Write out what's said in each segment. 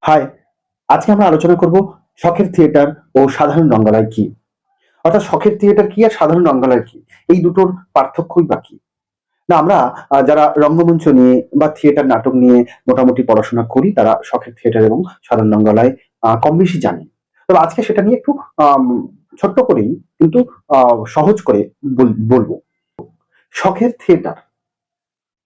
High, আজকে আমরা আলোচনা করব শখের থিয়েটার ও সাধারণ রঙ্গালয় কি। অর্থাৎ শখের থিয়েটার কি আর সাধারণ রঙ্গালয় কি, এই দুটোর পার্থক্যই বা কি। না আমরা যারা রঙ্গমঞ্চ নিয়ে বা থিয়েটার নাটক নিয়ে মোটামুটি পড়াশোনা করি তারা শখের থিয়েটার এবং সাধারণ রঙ্গালয় কম বেশি জানি। তবে আজকে সেটা নিয়ে একটু আম, ছোট্ট করেই কিন্তু সহজ করে বলবো। শখের থিয়েটার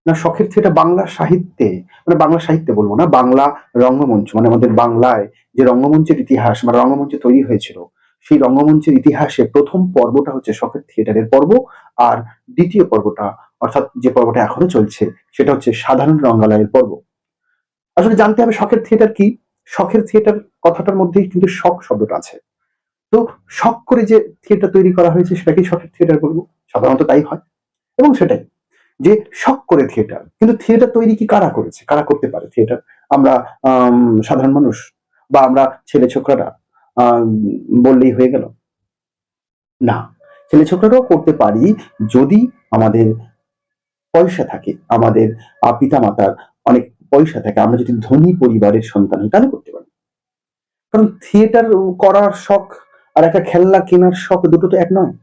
না, শখের থিয়েটার বাংলা সাহিত্যে, মানে বাংলা সাহিত্যে বলবো না, বাংলা রঙ্গমঞ্চ মানে আমাদের বাংলায় যে রঙ্গমঞ্চের ইতিহাস মানে রঙ্গমঞ্চ তৈরি হয়েছিল, সেই রঙ্গমঞ্চের ইতিহাসে প্রথম পর্বটা হচ্ছে শখের থিয়েটারের পর্ব। আর দ্বিতীয় পর্বটা, অর্থাৎ যে পর্বটা এখনো চলছে, সেটা হচ্ছে সাধারণ রঙ্গালয়ের পর্ব। আসলে জানতে হবে শখের থিয়েটার কি। শখের থিয়েটার কথাটার মধ্যেই কিন্তু শখ শব্দটা আছে। তো শখ করে যে থিয়েটার তৈরি করা হয়েছে সেটাকেই শখের থিয়েটার বলবো, সাধারণত তাই হয়। এবং সেটাই যে শখ করে থিয়েটার, কিন্তু থিয়েটার তৈরি কি কারা করেছে, কারা করতে পারে থিয়েটার? আমরা সাধারণ মানুষ বা আমরা ছেলে ছোকরারা আম, বললেই হয়ে গেল? না, ছেলে ছোকরারাও করতে পারি যদি আমাদের পয়সা থাকে, আমাদের পিতা মাতার অনেক পয়সা থাকে, আমরা যদি ধনী পরিবারের সন্তান হই তাহলে করতে পারি। কারণ থিয়েটার করার শখ আর একটা খেলনা কেনার শখ দুটো তো এক নয়।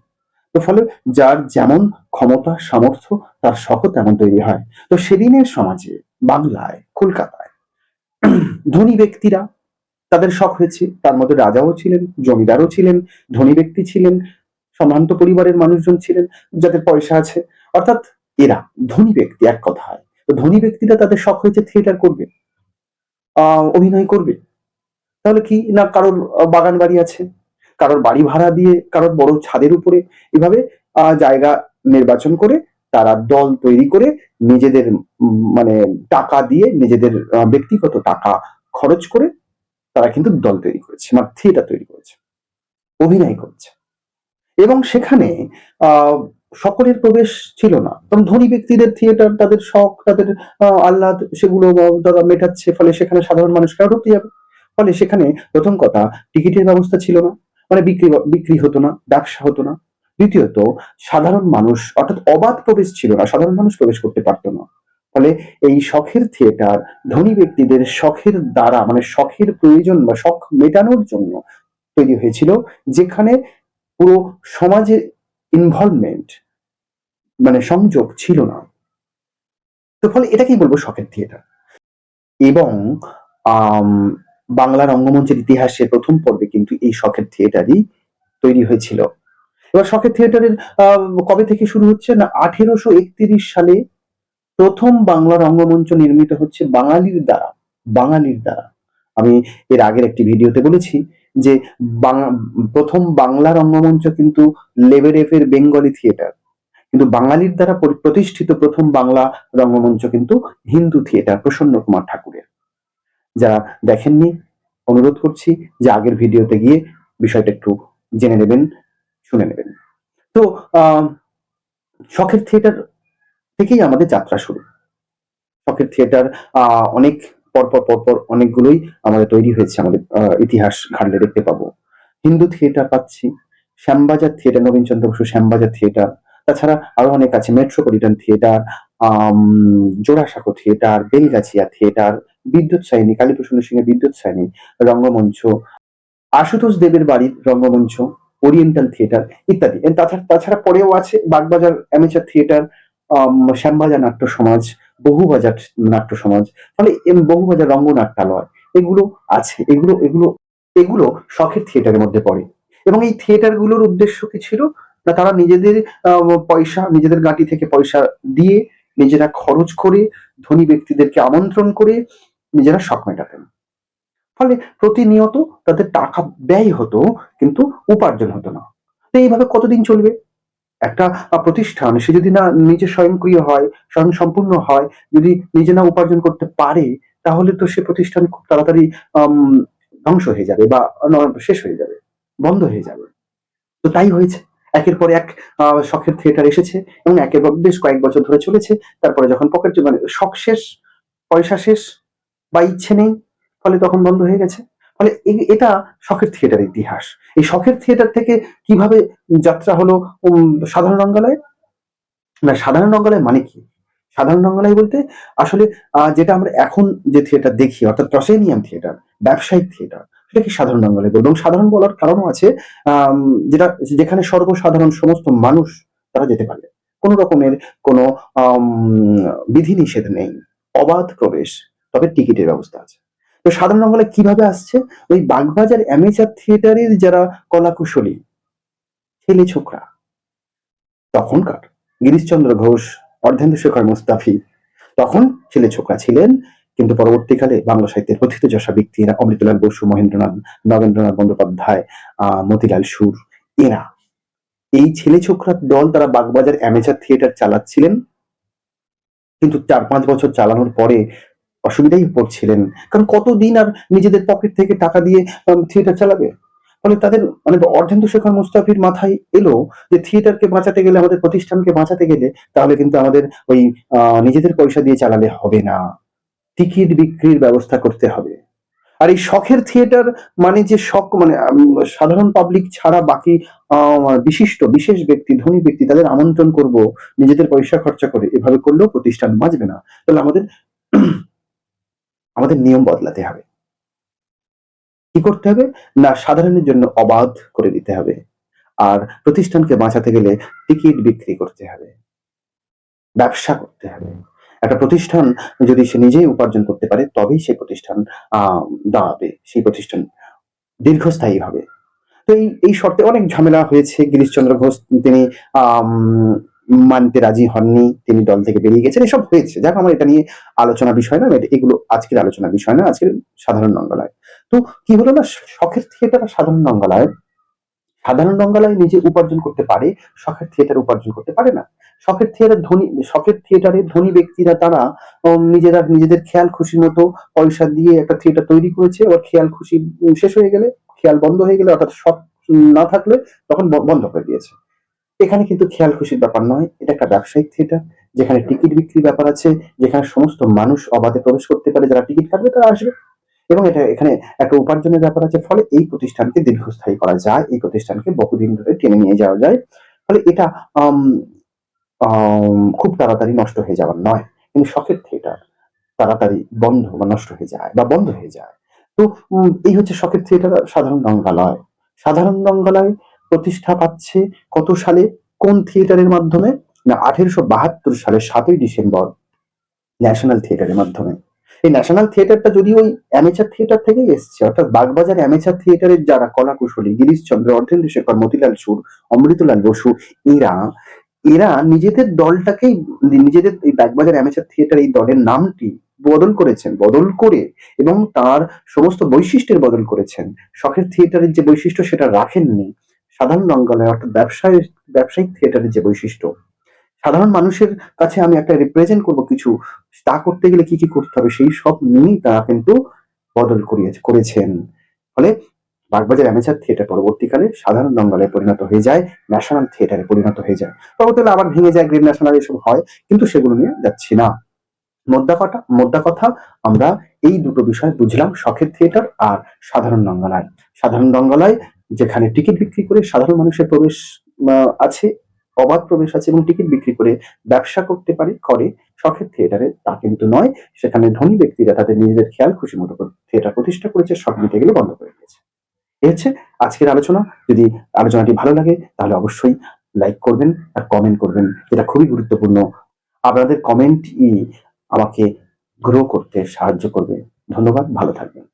তো ফলে যার যেমন ক্ষমতা সামর্থ্য তার শখও তেমন তৈরি হয়। তো সেদিনের সমাজে, বাংলায়, কলকাতায় ধনী ব্যক্তিরা তাদের শখ হয়েছে, তার মধ্যে রাজাও ছিলেন, জমিদারও ছিলেন, ধনী ব্যক্তি ছিলেন, সম্ভ্রান্ত পরিবারের মানুষজন ছিলেন যাদের পয়সা আছে। অর্থাৎ এরা ধনী ব্যক্তি এক কথায়। তো ধনী ব্যক্তিরা তাদের শখ হয়েছে থিয়েটার করবে, অভিনয় করবে। তাহলে কি না, কারোর বাগান বাড়ি আছে, কারোর বাড়ি ভাড়া দিয়ে, কারোর বড় ছাদের উপরে, এভাবে জায়গা নির্বাচন করে তারা দল তৈরি করে নিজেদের মানে টাকা দিয়ে, নিজেদের ব্যক্তিগত টাকা খরচ করে তারা কিন্তু দল তৈরি করেছে, মানে থিয়েটার তৈরি করেছে, অভিনয় করেছে। এবং সেখানে আহ সকলের প্রবেশ ছিল না, কারণ ধনী ব্যক্তিদের থিয়েটার, তাদের শখ, তাদের আহ্লাদ, সেগুলো তারা মেটাচ্ছে, ফলে সেখানে সাধারণ মানুষ কেন ঢুকতে যাবে? ফলে সেখানে প্রথম কথা, টিকিটের ব্যবস্থা ছিল না, মানে বিক্রি বিক্রি হতো না, ব্যবসা হতো না। দ্বিতীয়ত, সাধারণ মানুষ অর্থাৎ অবাধ প্রবেশ ছিল না, সাধারণ মানুষ প্রবেশ করতে পারতো না। ফলে এই শখের থিয়েটার ধনী ব্যক্তিদের শখের দ্বারা, মানে শখের প্রয়োজন বা শখ মেটানোর জন্য তৈরি হয়েছিল, যেখানে পুরো সমাজের ইনভলভমেন্ট মানে সংযোগ ছিল না। তো ফলে এটাকেই বলবো শখের থিয়েটার। এবং আম, বাংলা রঙ্গমঞ্চের ইতিহাসে প্রথম পর্বে কিন্তু এই শখের থিয়েটারই তৈরি হয়েছিল। এবার শখের থিয়েটারের কবে থেকে শুরু হচ্ছে না, 1831 সালে প্রথম বাংলা রঙ্গমঞ্চ নির্মিত হচ্ছে বাঙালির দ্বারা। বাঙালির দ্বারা। আমি এর আগের একটি ভিডিওতে বলেছি যে প্রথম বাংলা রঙ্গমঞ্চ কিন্তু লেবেডেফের বেঙ্গলি থিয়েটার, কিন্তু বাঙালির দ্বারা প্রতিষ্ঠিত প্রথম বাংলা রঙ্গমঞ্চ কিন্তু হিন্দু থিয়েটার প্রসন্ন কুমার ঠাকুরের। যারা দেখেননি, অনুরোধ করছি যে আগের ভিডিওতে গিয়ে বিষয়টা একটু জেনে নেবেন, শুনে নেবেন। তো আহ শখের থিয়েটার থেকেই আমাদের যাত্রা শুরু। শখের থিয়েটার অনেক পরপর পরপর অনেকগুলোই আমাদের তৈরি হয়েছে, আমাদের ইতিহাস ঘাটলে দেখতে পাবো। হিন্দু থিয়েটার পাচ্ছি, শ্যামবাজার থিয়েটার, নবীনচন্দ্র বসু শ্যামবাজার থিয়েটার। তাছাড়া আরো অনেক আছে, metropolitan theatre, Jorasanko theatre, Belgachia theatre, বিদ্যুৎ সাইনী, কালীপ্রসন্ন সিংহের বিদ্যুৎ সাইনী রঙ্গমঞ্চ, আশুতোষ দেবের বাড়ির রঙ্গমঞ্চ, ওরিয়েন্টাল থিয়েটার ইত্যাদি। তাছাড়া তাছাড়া পরেও আছে বাগবাজার অ্যামেচার থিয়েটার, শ্যামবাজার নাট্য সমাজ, বহুবাজার নাট্য সমাজ, ফলে বহুবাজার রঙ্গনাট্যালয়, এগুলো আছে। এগুলো এগুলো এগুলো শখের থিয়েটারের মধ্যে পড়ে। এবং এই থিয়েটার গুলোর উদ্দেশ্য কি ছিল না, তারা নিজেদের পয়সা, নিজেদের গাঁটি থেকে পয়সা দিয়ে, নিজেরা খরচ করে, ধনী ব্যক্তিদেরকে আমন্ত্রণ করে নিজেরা শখ মেটাতেন। ফলে প্রতিনিয়ত তাদের টাকা ব্যয় হতো, কিন্তু উপার্জন হতো না। তো এইভাবে কতদিন চলবে একটা প্রতিষ্ঠান? সে যদি না নিজে স্বয়ংক্রিয় হয়, স্বয়ং সম্পূর্ণ হয়, যদি নিজে না উপার্জন করতে পারে, তাহলে তো সে প্রতিষ্ঠান খুব তাড়াতাড়ি ধ্বংস হয়ে যাবে বা শেষ হয়ে যাবে, বন্ধ হয়ে যাবে। তো তাই হয়েছে, একের পর এক শখের থিয়েটার এসেছে এবং একের পর বেশ কয়েক বছর ধরে চলেছে। তারপরে যখন পকেট মানে শখ শেষ, পয়সা শেষ বা ইচ্ছে নেই, ফলে তখন বন্ধ হয়ে গেছে। ফলে এটা শখের থিয়েটার ইতিহাস। এই শখের থিয়েটার থেকে কিভাবে যাত্রা হলো সাধারণ রঙ্গালয়? না, সাধারণ রঙ্গালয় মানে কি? সাধারণ রঙ্গলাই বলতে আসলে যেটা আমরা এখন যে থিয়েটার দেখি অর্থাৎ প্রসেনিয়াম থিয়েটার, ব্যবসায়িক থিয়েটার, সেটাকে সাধারণ রঙ্গলাই বলবো। এবং সাধারণ বলার কারণও আছে, যেটা যেখানে সর্বসাধারণ সমস্ত মানুষ তারা যেতে পারবে, কোনো রকমের কোনো আম, বিধিনিষেধ নেই, অবাধ প্রবেশ, তবে টিকিটের ব্যবস্থা আছে। তো সাধারণ রঙ্গলাই কিভাবে আসছে? ওই বাগবাজার অ্যামেচার থিয়েটারের যারা কলাকুশলী ছেলে ছোকরা তখনকার, গিরিশচন্দ্র ঘোষ, অর্ধেন্দুশেখর মুস্তাফি, তখন ছেলে ছোকরা ছিলেন, কিন্তু পরবর্তীকালে বাংলা সাহিত্যের প্রথিতযশা ব্যক্তিরা অমৃতলাল বসু, মহেন্দ্রনাথ, নগেন্দ্রনাথ বন্দ্যোপাধ্যায়, মতিলাল সুর, এরা এই ছেলে ছোকরার দল তারা বাগবাজার অ্যামেচার থিয়েটার চালাচ্ছিলেন। কিন্তু 4-5 বছর চালানোর পরে অসুবিধায় পড়ছিলেন, কারণ কতদিন আর নিজেদের পকেট থেকে টাকা দিয়ে থিয়েটার চালাবে। ফলে তাদের মানে অর্ধেন্দুশেখর মুস্তাফির মাথায় এলো যে থিয়েটারকে বাঁচাতে গেলে, আমাদের প্রতিষ্ঠানকে বাঁচাতে গেলে, তাহলে কিন্তু আমাদের ওই নিজেদের পয়সা দিয়ে চালালে হবে না, টিকিট বিক্রির ব্যবস্থা করতে হবে। আর এই শখের থিয়েটার মানে যে শখ, মানে সাধারণ পাবলিক ছাড়া বাকি বিশেষ ব্যক্তি, ধনী ব্যক্তি, তাদের আমন্ত্রণ করব নিজেদের পয়সা খরচা করে, এভাবে করলেও প্রতিষ্ঠান বাঁচবে না। তাহলে আমাদের আমাদের নিয়ম বদলাতে হবে। কি করতে হবে? না, সাধারণের জন্য অবাধ করে দিতে হবে। আর প্রতিষ্ঠানকে বাঁচাতে গেলে টিকিট বিক্রি করতে হবে, ব্যবসা করতে হবে। একটা প্রতিষ্ঠান যদি সে নিজেই উপার্জন করতে পারে, তবেই সেই প্রতিষ্ঠান দাঁড়াবে, সেই প্রতিষ্ঠান দীর্ঘস্থায়ী হবে। তো এই শর্তে অনেক ঝামেলা হয়েছে। গিরিশচন্দ্র ঘোষ তিনি আম, মানতে রাজি হননি, তিনি দল থেকে বেরিয়ে গেছেন, এসব হয়েছে। যাক, আমার এটা নিয়ে আলোচনা বিষয় না, এগুলো আজকের আলোচনা বিষয় না, আজকের সাধারণ রঙ্গলায়। তো কি হলো না, শখের থিয়েটার আর সাধারণ রঙ্গলায় নিজে উপার্জন করতে পারে, শখের থিয়েটার উপার্জন করতে পারে না। শখের থিয়েটারে ধনী ব্যক্তিরা তারা নিজেদের খেয়াল খুশি মতো পয়সা দিয়ে একটা থিয়েটার তৈরি করেছে। আবার খেয়াল খুশি শেষ হয়ে গেলে, খেয়াল বন্ধ হয়ে গেলে, অর্থাৎ শখ না থাকলে তখন বন্ধ করে দিয়েছে। এখানে কিন্তু খেয়াল খুশির ব্যাপার নয়, এটা একটা ব্যবসায়িক থিয়েটার, যেখানে টিকিট বিক্রির ব্যাপার আছে, যেখানে সমস্ত মানুষ অবাধে প্রবেশ করতে পারে, যারা টিকিট কাটবে তারা আসবে, এবং এখানে একটা উপার্জনের ব্যাপার আছে। ফলে এই প্রতিষ্ঠানকে দীর্ঘস্থায়ী করা যায়, এই প্রতিষ্ঠানকে বহুদিন ধরে টেনে নিয়ে যাওয়া যায়। ফলে এটা খুব তাড়াতাড়ি নষ্ট হয়ে যাওয়ার নয়। কিন্তু শখের থিয়েটার তাড়াতাড়ি বন্ধ বা নষ্ট হয়ে যায় বা বন্ধ হয়ে যায়। তো এই হচ্ছে শখের থিয়েটার। সাধারণ রঙ্গালয়, সাধারণ রঙ্গালয় প্রতিষ্ঠা পাচ্ছে কত সালে, কোন থিয়েটারের মাধ্যমে? না, 1872 সালের 7ই ডিসেম্বর ন্যাশনাল থিয়েটারের মাধ্যমে। এই ন্যাশনাল থিয়েটারটা যদি ওই অ্যামেচার থিয়েটার থেকেই এসছে, অর্থাৎ বাগবাজার অ্যামেচার থিয়েটারের যারা কলাকুশলী, গিরিশচন্দ্র, অর্ধেন্দুশেখর, মতিলাল সুর, অমৃতলাল বসু, এরা এরা নিজেদের দলটাকেই, নিজেদের এই বাগবাজার অ্যামেচার থিয়েটার এই দলের নামটি বদল করেছেন, বদল করে এবং তার সমস্ত বৈশিষ্ট্যের বদল করেছেন। শখের থিয়েটারের যে বৈশিষ্ট্য সেটা রাখেননি। সাধারণ রঙ্গলয় অর্থাৎ ব্যবসায়িক থিয়েটারের যে বৈশিষ্ট্য, সাধারণ মানুষের কাছে আমি একটা রিপ্রেজেন্ট করব কিছু, তা করতে গেলে কি কি করতে হবে, সেই সব নিয়েই তারা কিন্তু বদল করেছেন। ফলে বাগবাজার অ্যামেচার থিয়েটার পরবর্তীকালে সাধারণ রঙ্গলায় পরিণত হয়ে যায়, ন্যাশনাল থিয়েটারে পরিণত হয়ে যায়, পরবর্তীকালে আবার ভেঙে যায়, গ্রেড ন্যাশনাল এসব হয়, কিন্তু সেগুলো নিয়ে যাচ্ছি না। মোদ্দা কথা আমরা এই দুটো বিষয় বুঝলাম, শখের থিয়েটার আর সাধারণ রঙ্গলায়। সাধারণ রঙ্গলায় যেখানে টিকিট বিক্রি করে সাধারণ মানুষের প্রবেশ আছে, অবাধ প্রবেশ আছে, এবং টিকিট বিক্রি করে ব্যবসা করতে পারে, করে। শখের থিয়েটারে তা কিন্তু নয়, সেখানে ধনী ব্যক্তিরা তাদের নিজেদের খেয়াল খুশি মতো থিয়েটার প্রতিষ্ঠা করেছে, শখ মিটে গেলে বন্ধ করে দিয়েছে। এই হচ্ছে আজকের আলোচনা। যদি আলোচনাটি ভালো লাগে তাহলে অবশ্যই লাইক করবেন আর কমেন্ট করবেন, এটা খুবই গুরুত্বপূর্ণ। আপনাদের কমেন্টই আমাকে গ্রো করতে সাহায্য করবে। ধন্যবাদ, ভালো থাকবেন।